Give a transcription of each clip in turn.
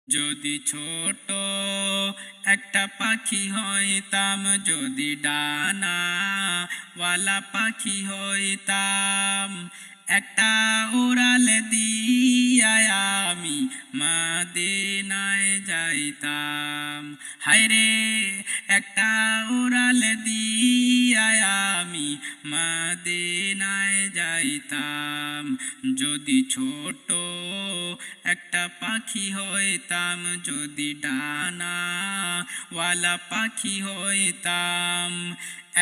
যদি ছোট একটা পাখি হইতাম, যদি ডানাওয়ালা পাখি হইতাম, একটা উড়াল দিয়া আমি মদিনায় যাইতাম। হায়রে একটা উড়াল দিয়া আমি মদিনায় যাইতাম। যদি ছোট একটা পাখি হইতাম, যদি ডানাওয়ালা পাখি হইতাম,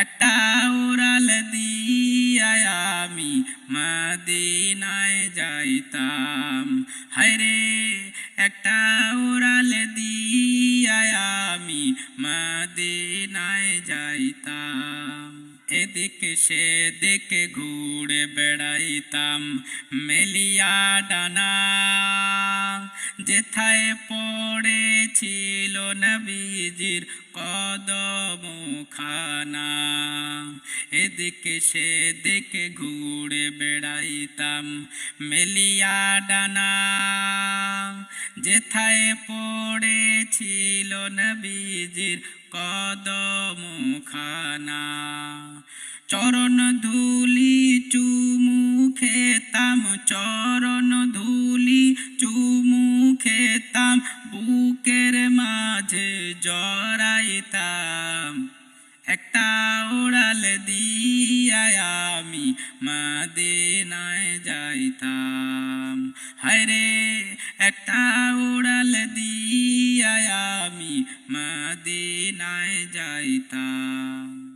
একটা উড়াল দিয়া আমি মদিনায় যাইতাম। হায়রে একটা উড়াল দিয়া আমি মদিনায় যাইতাম। এদিকে সেদিকে ঘুরে বেড়াইতাম মেলিয়া ডানা, যেথায় পড়েছিল নবীজির কদমখানা। এদিকে সেদিকে ঘুরে বেড়াইতাম মেলিয়া ডানা, যেথায় পড়েছিল নবীজির কদমখানা। চরণ ধুলি চুমু খেতাম, চরণ ধুলি চুমু খেতাম, বুকের মাঝে জড়াইতাম। একটা উড়াল দিয়া আমি মদিনায় যাইতাম। হায়রে একটা উড়াল দিয়া আমি মদিনায় যাইতাম।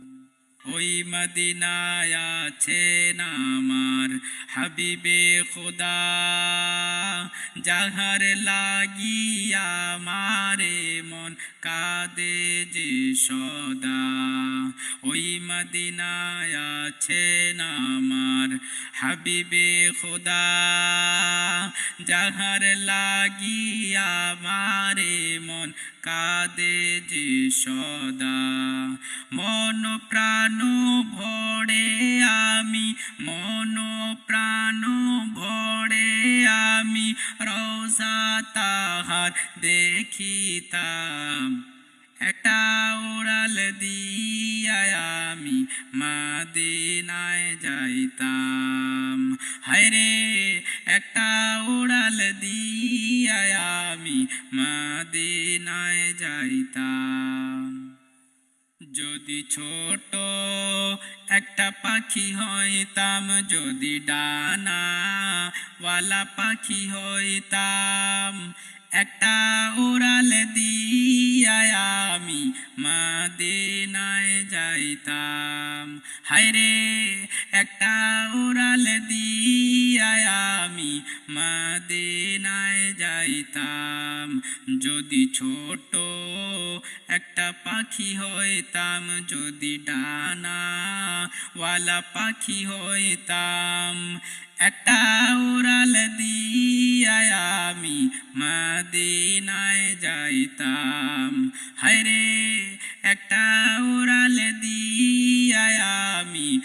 ওই মদিনায় আছেন আমার হাবিবে খোদা, যাহার লাগিয়া মারে মন কাঁদে যে সদা। ওই মদিনায় আছেন আমার হাবিবে খোদা, যাহার লাগিয়া মারে মন কাঁদে যে সদা। মন প্রাণ ভরে আমি, মন প্রাণ ভরে আমি রওজা তাহার দেখিতাম। একটা উড়াল দিয়া আমি মদিনায় যাইতাম। হায়রে একটা উড়াল দিয়া আমি মদিনায় যাইতাম। যদি ছোট একটা পাখি হইতাম, যদি ডানাওয়ালা পাখি হইতাম, একটা উড়াল দিয়া আমি মদিনায় যাইতাম। হায়রে একটা উড়াল দিয়া আমি মদিনায় যাইতাম। যদি ছোট একটা পাখি হইতাম, যদি ডানাওয়ালা পাখি হইতাম, একটা উড়াল দিয়া আমি মদিনায় যাইতাম। হায়রে একটা উড়াল দিয়া আমি